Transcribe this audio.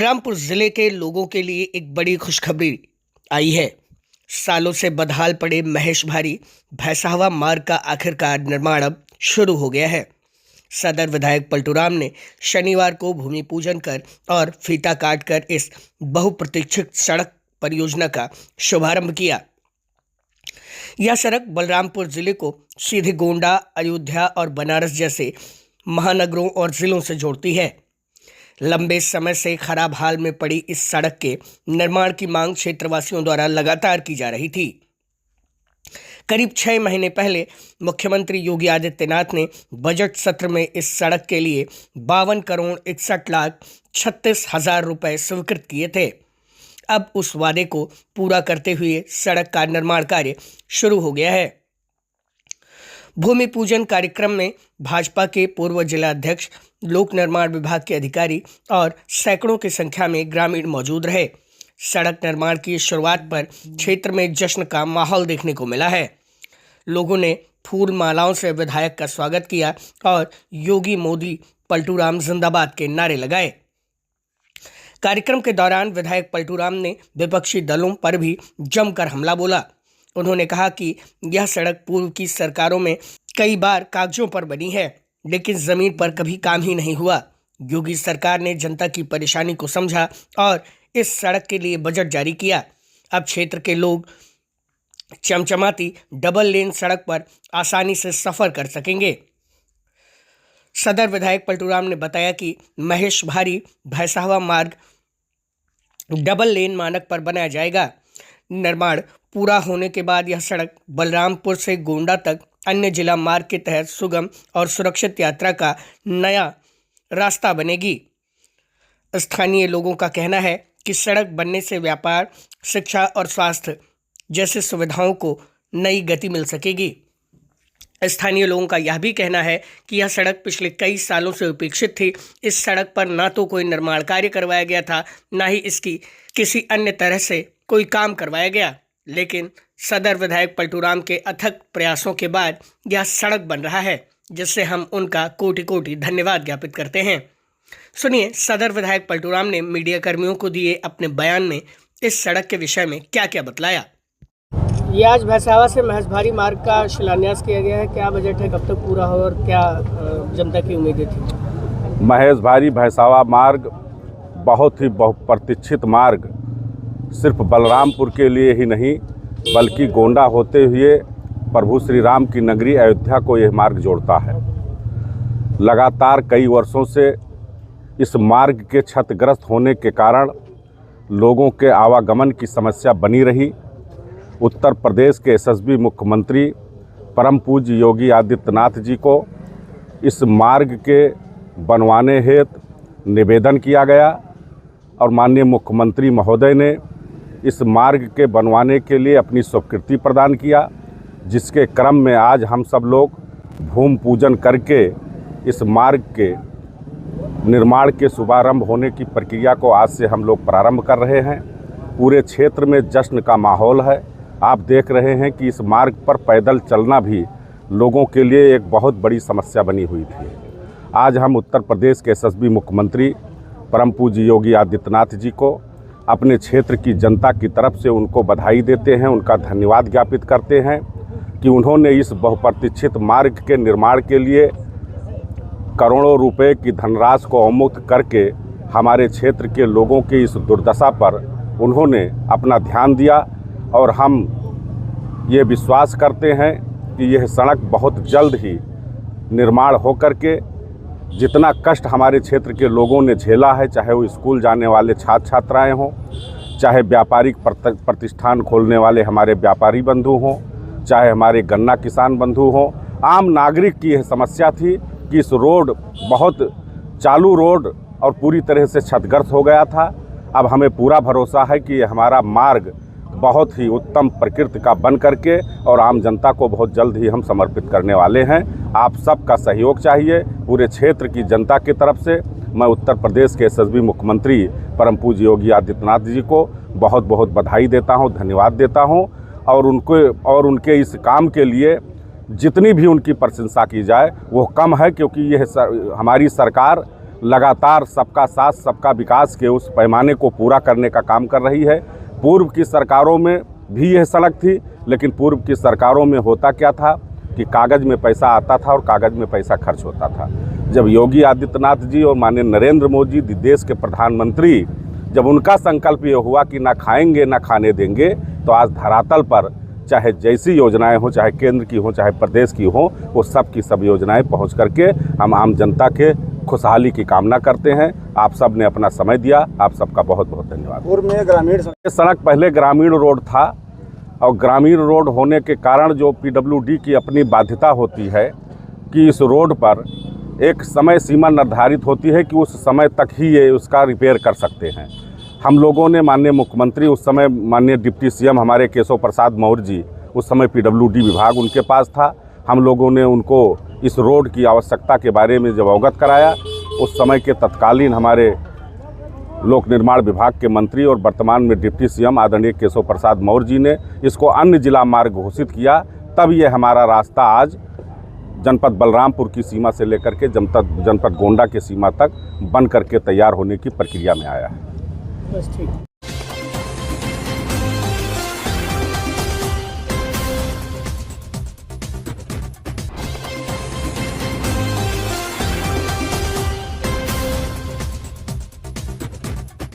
बलरामपुर जिले के लोगों के लिए एक बड़ी खुशखबरी आई है। सालों से बदहाल पड़े महेश भारी भैसाहवा मार्ग का आखिरकार निर्माण अब शुरू हो गया है। सदर विधायक पलटूराम ने शनिवार को भूमि पूजन कर और फीता काट कर इस बहुप्रतीक्षित सड़क परियोजना का शुभारंभ किया। यह सड़क बलरामपुर जिले को सीधे गोंडा, अयोध्या और बनारस जैसे महानगरों और जिलों से जोड़ती है। लंबे समय से खराब हाल में पड़ी इस सड़क के निर्माण की मांग क्षेत्रवासियों द्वारा लगातार की जा रही थी। करीब 6 महीने पहले मुख्यमंत्री योगी आदित्यनाथ ने बजट सत्र में इस सड़क के लिए 52,61,36,000 रुपए स्वीकृत किए थे। अब उस वादे को पूरा करते हुए सड़क का निर्माण कार्य शुरू हो गया है। भूमि पूजन कार्यक्रम में भाजपा के पूर्व जिला अध्यक्ष, लोक निर्माण विभाग के अधिकारी और सैकड़ों की संख्या में ग्रामीण मौजूद रहे। सड़क निर्माण की शुरुआत पर क्षेत्र में जश्न का माहौल देखने को मिला है। लोगों ने फूल मालाओं से विधायक का स्वागत किया और योगी मोदी पलटूराम जिंदाबाद के नारे लगाए। कार्यक्रम के दौरान विधायक पलटूराम ने विपक्षी दलों पर भी जमकर हमला बोला। उन्होंने कहा कि यह सड़क पूर्व की सरकारों में कई बार कागजों पर बनी है, लेकिन जमीन पर कभी काम ही नहीं हुआ। योगी सरकार ने जनता की परेशानी को समझा और इस सड़क के लिए बजट जारी किया। अब क्षेत्र के लोग चमचमाती डबल लेन सड़क पर आसानी से सफर कर सकेंगे। सदर विधायक पलटूराम ने बताया कि महेश भारी भैसाहवा मार्ग डबल लेन मानक पर बनाया जाएगा। निर्माण पूरा होने के बाद यह सड़क बलरामपुर से गोंडा तक अन्य जिला मार्ग के तहत सुगम और सुरक्षित यात्रा का नया रास्ता बनेगी। स्थानीय लोगों का कहना है कि सड़क बनने से व्यापार, शिक्षा और स्वास्थ्य जैसे सुविधाओं को नई गति मिल सकेगी। स्थानीय लोगों का यह भी कहना है कि यह सड़क पिछले कई सालों से उपेक्षित थी। इस सड़क पर ना तो कोई निर्माण कार्य करवाया गया था, ना ही इसकी किसी अन्य तरह से कोई काम करवाया गया, लेकिन सदर विधायक पलटूराम के अथक प्रयासों के बाद यह सड़क बन रहा है, जिससे हम उनका कोटि कोटि धन्यवाद ज्ञापित करते हैं। सुनिए सदर विधायक पलटूराम ने मीडिया कर्मियों को दिए अपने बयान में इस सड़क के विषय में क्या क्या बतलाया। ये आज भैसाहवा से महेश भारी मार्ग का शिलान्यास किया गया है। क्या बजट है, कब तक पूरा हो और क्या जनता की उम्मीदें थी? महेश भारी भैसाहवा मार्ग बहुत ही बहुप्रतीक्षित मार्ग सिर्फ बलरामपुर के लिए ही नहीं बल्कि गोंडा होते हुए प्रभु श्री राम की नगरी अयोध्या को यह मार्ग जोड़ता है। लगातार कई वर्षों से इस मार्ग के क्षतिग्रस्त होने के कारण लोगों के आवागमन की समस्या बनी रही। उत्तर प्रदेश के यशस्वी मुख्यमंत्री परम पूज्य योगी आदित्यनाथ जी को इस मार्ग के बनवाने हेतु निवेदन किया गया और माननीय मुख्यमंत्री महोदय ने इस मार्ग के बनवाने के लिए अपनी स्वीकृति प्रदान किया, जिसके क्रम में आज हम सब लोग भूमि पूजन करके इस मार्ग के निर्माण के शुभारंभ होने की प्रक्रिया को आज से हम लोग प्रारंभ कर रहे हैं। पूरे क्षेत्र में जश्न का माहौल है। आप देख रहे हैं कि इस मार्ग पर पैदल चलना भी लोगों के लिए एक बहुत बड़ी समस्या बनी हुई थी। आज हम उत्तर प्रदेश के यशस्वी मुख्यमंत्री परम पूज्य योगी आदित्यनाथ जी को अपने क्षेत्र की जनता की तरफ से उनको बधाई देते हैं, उनका धन्यवाद ज्ञापित करते हैं कि उन्होंने इस बहुप्रतीक्षित मार्ग के निर्माण के लिए करोड़ों रुपए की धनराशि को अवमुक्त करके हमारे क्षेत्र के लोगों की इस दुर्दशा पर उन्होंने अपना ध्यान दिया। और हम ये विश्वास करते हैं कि यह सड़क बहुत जल्द ही निर्माण हो करके जितना कष्ट हमारे क्षेत्र के लोगों ने झेला है, चाहे वो स्कूल जाने वाले छात्र छात्राएं हों, चाहे व्यापारिक प्रतिष्ठान खोलने वाले हमारे व्यापारी बंधु हों, चाहे हमारे गन्ना किसान बंधु हों, आम नागरिक की यह समस्या थी कि इस रोड बहुत चालू रोड और पूरी तरह से क्षतिग्रस्त हो गया था। अब हमें पूरा भरोसा है कि हमारा मार्ग बहुत ही उत्तम प्रकृति का बन करके और आम जनता को बहुत जल्द ही हम समर्पित करने वाले हैं। आप सबका सहयोग चाहिए। पूरे क्षेत्र की जनता की तरफ से मैं उत्तर प्रदेश के यशस्वी मुख्यमंत्री परम पूज्य योगी आदित्यनाथ जी को बहुत बहुत बधाई देता हूं, धन्यवाद देता हूं और उनके इस काम के लिए जितनी भी उनकी प्रशंसा की जाए वो कम है, क्योंकि यह हमारी सरकार लगातार सबका साथ सबका विकास के उस पैमाने को पूरा करने का काम कर रही है। पूर्व की सरकारों में भी यह सड़क थी, लेकिन पूर्व की सरकारों में होता क्या था कि कागज़ में पैसा आता था और कागज़ में पैसा खर्च होता था। जब योगी आदित्यनाथ जी और माननीय नरेंद्र मोदी जी देश के प्रधानमंत्री, जब उनका संकल्प ये हुआ कि ना खाएंगे ना खाने देंगे, तो आज धरातल पर चाहे जैसी योजनाएं हो, चाहे केंद्र की हो चाहे प्रदेश की हो, वो सब की सब योजनाएं पहुंच करके हम आम जनता के खुशहाली की कामना करते हैं। आप सब ने अपना समय दिया, आप सबका बहुत बहुत धन्यवाद। पूर्व में ग्रामीण सड़क पहले ग्रामीण रोड था और ग्रामीण रोड होने के कारण जो PWD की अपनी बाध्यता होती है कि इस रोड पर एक समय सीमा निर्धारित होती है कि उस समय तक ही ये उसका रिपेयर कर सकते हैं। हम लोगों ने माननीय मुख्यमंत्री, उस समय माननीय डिप्टी CM हमारे केशव प्रसाद मौर्य जी, उस समय PWD विभाग उनके पास था, हम लोगों ने उनको इस रोड की आवश्यकता के बारे में जब अवगत कराया, उस समय के तत्कालीन हमारे लोक निर्माण विभाग के मंत्री और वर्तमान में डिप्टी CM आदरणीय केशव प्रसाद मौर्य जी ने इसको अन्य जिला मार्ग घोषित किया। तब ये हमारा रास्ता आज जनपद बलरामपुर की सीमा से लेकर के जनपद गोंडा की सीमा तक बन करके तैयार होने की प्रक्रिया में आया है। बस ठीक।